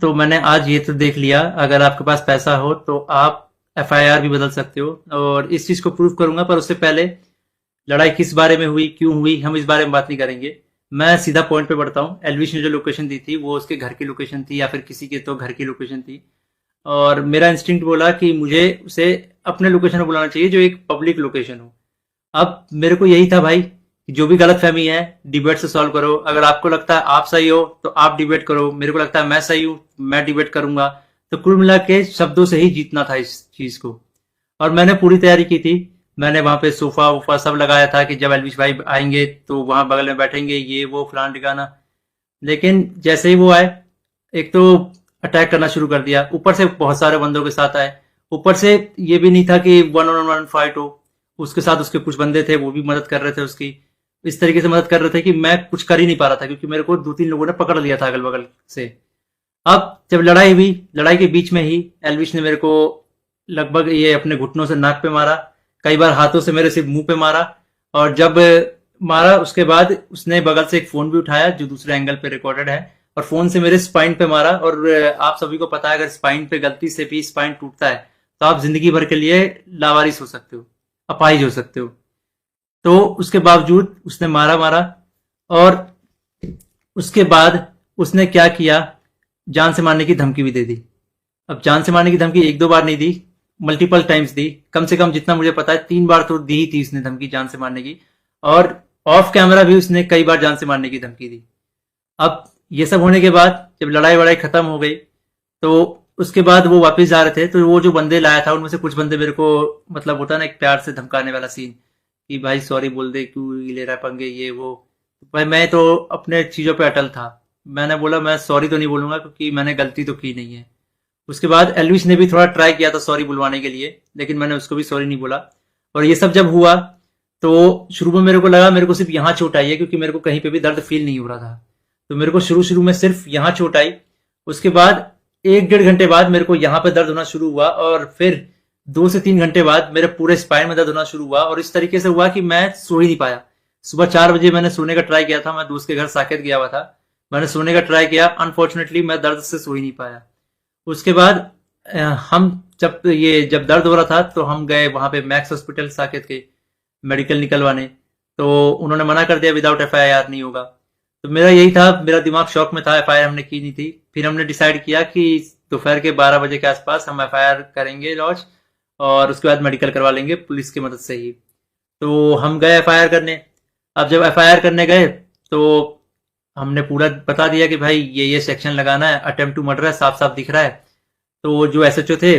तो मैंने आज ये तो देख लिया, अगर आपके पास पैसा हो तो आप एफआईआर भी बदल सकते हो, और इस चीज को प्रूव करूंगा। पर उससे पहले लड़ाई किस बारे में हुई, क्यों हुई, हम इस बारे में बात नहीं करेंगे। मैं सीधा पॉइंट पे बढ़ता हूँ। एलविश ने जो लोकेशन दी थी वो उसके घर की लोकेशन थी, या फिर किसी के तो घर की लोकेशन थी। और मेरा इंस्टिंक्ट बोला कि मुझे उसे अपने लोकेशन में बुलाना चाहिए, जो एक पब्लिक लोकेशन हो। अब मेरे को यही था भाई कि जो भी गलत फहमी है डिबेट से सॉल्व करो। अगर आपको लगता है आप सही हो तो आप डिबेट करो, मेरे को लगता है मैं सही हूं, मैं डिबेट करूंगा। तो कुल मिला के शब्दों से ही जीतना था इस चीज को। और मैंने पूरी तैयारी की थी। मैंने वहां पे सोफा वोफा सब लगाया था कि जब एलविश भाई आएंगे तो वहां बगल में बैठेंगे, ये वो फलान ठिकाना। लेकिन जैसे ही वो आए, एक तो अटैक करना शुरू कर दिया, ऊपर से बहुत सारे बंदों के साथ आए। ऊपर से ये भी नहीं था कि वन ऑन वन फाइट हो, उसके साथ उसके कुछ बंदे थे, वो भी मदद कर रहे थे उसकी। इस तरीके से मदद कर रहे थे कि मैं कुछ कर ही नहीं पा रहा था, क्योंकि मेरे को दो तीन लोगों ने पकड़ लिया था अगल बगल से। अब जब लड़ाई हुई, लड़ाई के बीच में ही एलविश ने मेरे को लगभग ये अपने घुटनों से नाक पे मारा, कई बार हाथों से मेरे सिर्फ मुंह पे मारा। और जब मारा उसके बाद उसने बगल से एक फोन भी उठाया जो दूसरे एंगल पे रिकॉर्डेड है, और फोन से मेरे स्पाइन पे मारा। और आप सभी को पता है अगर स्पाइन पे गलती से भी स्पाइन टूटता है तो आप जिंदगी भर के लिए लावारिस हो सकते हो, अपाहिज हो सकते हो। तो उसके बावजूद उसने मारा मारा। और उसके बाद उसने क्या किया, जान से मारने की धमकी भी दे दी। अब जान से मारने की धमकी एक दो बार नहीं दी, मल्टीपल टाइम्स दी। कम से कम जितना मुझे पता है 3 बार तो दी ही थी उसने धमकी जान से मारने की। और ऑफ कैमरा भी उसने कई बार जान से मारने की धमकी दी। अब ये सब होने के बाद जब लड़ाई वड़ाई खत्म हो गई, तो उसके बाद वो वापस जा रहे थे, तो वो जो बंदे लाया था उनमें से कुछ बंदे मेरे को, मतलब होता है ना एक प्यार से धमकाने वाला सीन, कि भाई सॉरी बोल दे, क्यों ले रहा है पंगे, ये वो। भाई मैं तो अपने चीजों पे अटल था। मैंने बोला मैं सॉरी तो नहीं बोलूंगा, क्योंकि मैंने गलती तो की नहीं है। उसके बाद एलविश ने भी थोड़ा ट्राई किया था सॉरी बुलवाने के लिए, लेकिन मैंने उसको भी सॉरी नहीं बोला। और ये सब जब हुआ तो शुरू में मेरे को लगा मेरे को सिर्फ यहाँ चोट आई है, क्योंकि मेरे को कहीं पे भी दर्द फील नहीं हो रहा था। तो मेरे को शुरू शुरू में सिर्फ यहाँ चोट आई। उसके बाद 1 डेढ़ घंटे बाद मेरे को यहाँ पे दर्द होना शुरू हुआ, और फिर 2 से 3 घंटे बाद मेरे पूरे स्पाइन में दर्द होना शुरू हुआ। और इस तरीके से हुआ कि मैं सो ही नहीं पाया। सुबह 4 बजे मैंने सोने का ट्राई किया था, मैं दोस्त के घर साकेत गया हुआ था, मैंने सोने का ट्राई किया, अनफॉर्चुनेटली मैं दर्द से सो ही नहीं पाया। उसके बाद हम जब दर्द हो रहा था तो हम गए वहां पे मैक्स हॉस्पिटल साकेत के, मेडिकल निकलवाने। तो उन्होंने मना कर दिया, विदाउट एफआईआर नहीं होगा। तो मेरा यही था, मेरा दिमाग शॉक में था, एफआईआर हमने की नहीं थी। फिर हमने डिसाइड किया कि दोपहर के 12 बजे के आसपास हम एफआईआर करेंगे लॉन्च, और उसके बाद मेडिकल करवा लेंगे पुलिस की मदद से ही। तो हम गए एफआईआर करने। अब जब एफआईआर करने गए तो हमने पूरा बता दिया कि भाई ये सेक्शन लगाना है, अटेम्प्ट टू मर्डर है, साफ साफ दिख रहा है। तो जो एसएचओ थे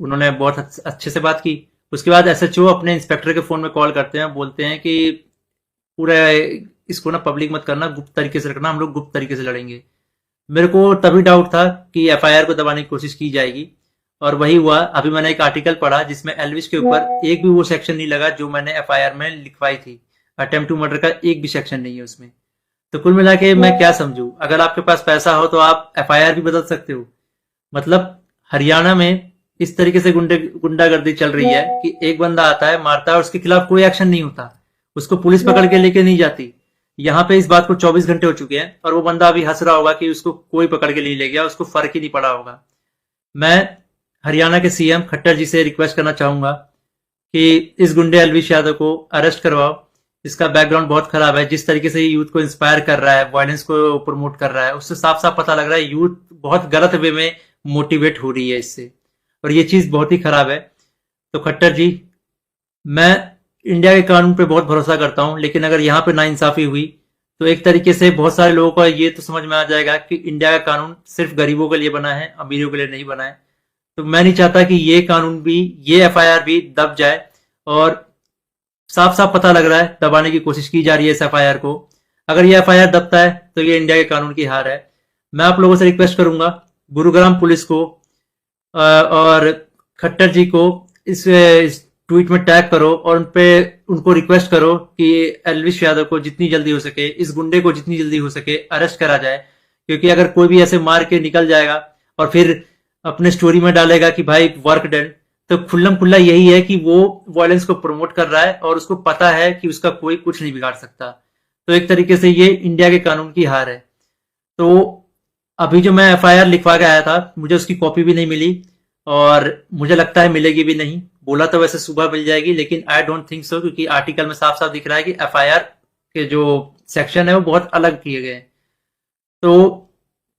उन्होंने बहुत अच्छे से बात की। उसके बाद एसएचओ अपने इंस्पेक्टर के फोन में कॉल करते हैं, बोलते हैं कि पूरा इसको ना पब्लिक मत करना, गुप्त तरीके से रखना, हम लोग गुप्त तरीके से लड़ेंगे। मेरे को तभी डाउट था कि एफआईआर को दबाने की कोशिश की जाएगी, और वही हुआ। अभी मैंने एक आर्टिकल पढ़ा जिसमें एलविश के ऊपर एक भी वो सेक्शन नहीं लगा जो मैंने एफआईआर में लिखवाई थी। अटेम्प्ट टू मर्डर का एक भी सेक्शन नहीं है उसमें। तो कुल मिला के मैं क्या समझू, अगर आपके पास पैसा हो तो आप एफआईआर भी बदल सकते हो। मतलब हरियाणा में इस तरीके से गुंडागर्दी चल रही है कि एक बंदा आता है, मारता है, और उसके खिलाफ कोई एक्शन नहीं होता, उसको पुलिस पकड़ के लेके नहीं जाती। यहाँ पे इस बात को 24 घंटे हो चुके हैं, और वो बंदा अभी हंस रहा होगा कि उसको कोई पकड़ के नहीं ले गया, उसको फर्क ही नहीं पड़ा होगा। मैं हरियाणा के सीएम खट्टर जी से रिक्वेस्ट करना चाहूंगा कि इस गुंडे एलविश यादव को अरेस्ट करवाओ। इसका बैकग्राउंड बहुत खराब है, जिस तरीके से ये यूथ को इंस्पायर कर रहा है, वायलेंस को प्रमोट कर रहा है, उससे साफ साफ पता लग रहा है यूथ बहुत गलत वे में मोटिवेट हो रही है इससे, और ये चीज बहुत ही खराब है। तो खट्टर जी, मैं इंडिया के कानून पे बहुत भरोसा करता हूं, लेकिन अगर यहाँ पे नाइंसाफी हुई तो एक तरीके से बहुत सारे लोगों को ये तो समझ में आ जाएगा कि इंडिया का कानून सिर्फ गरीबों के लिए बना है, अमीरों के लिए नहीं बना है। तो मैं नहीं चाहता कि ये कानून भी, ये एफआईआर भी दब जाए। और साफ साफ पता लग रहा है दबाने की कोशिश की जा रही है इस एफआईआर को। अगर ये एफआईआर दबता है तो ये इंडिया के कानून की हार है। मैं आप लोगों से रिक्वेस्ट करूंगा, गुरुग्राम पुलिस को और खट्टर जी को इस ट्वीट में टैग करो, और उनको रिक्वेस्ट करो कि एलविश यादव को जितनी जल्दी हो सके, इस गुंडे को जितनी जल्दी हो सके अरेस्ट करा जाए। क्योंकि अगर कोई भी ऐसे मार के निकल जाएगा और फिर अपने स्टोरी में डालेगा कि भाई वर्क डन, तो खुल्लम खुल्ला यही है कि वो वायलेंस को प्रमोट कर रहा है, और उसको पता है कि उसका कोई कुछ नहीं बिगाड़ सकता। तो एक तरीके से ये इंडिया के कानून की हार है। तो अभी जो मैं एफआईआर लिखवा के आया था, मुझे उसकी कॉपी भी नहीं मिली और मुझे लगता है मिलेगी भी नहीं। बोला तो वैसे सुबह मिल जाएगी, लेकिन आई डोंट थिंक सो, क्योंकि आर्टिकल में साफ साफ दिख रहा है कि एफआईआर के जो सेक्शन है वो बहुत अलग किए गए हैं। तो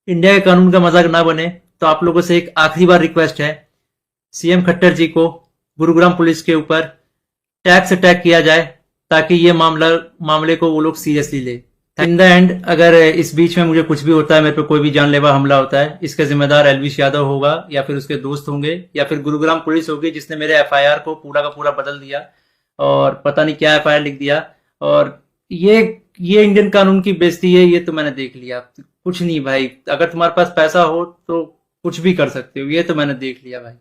इंडिया के कानून का मजाक ना बने, तो आप लोगों से एक आखिरी बार रिक्वेस्ट है, सीएम खट्टर जी को गुरुग्राम पुलिस के ऊपर टैक्स अटैक किया जाए, ताकि ये मामले को वो लोग सीरियसली ले। इन द एंड, अगर इस बीच में मुझे कुछ भी होता है, मेरे पे कोई भी जानलेवा हमला होता है, इसका जिम्मेदार एलविश यादव होगा, या फिर उसके दोस्त होंगे, या फिर गुरुग्राम पुलिस होगी जिसने मेरे एफआईआर को पूरा का पूरा बदल दिया और पता नहीं क्या एफआईआर लिख दिया। और ये ये इंडियन कानून की बेइज्जती है, ये तो मैंने देख लिया। कुछ नहीं भाई, अगर तुम्हारे पास पैसा हो तो कुछ भी कर सकते हो, ये तो मैंने देख लिया भाई।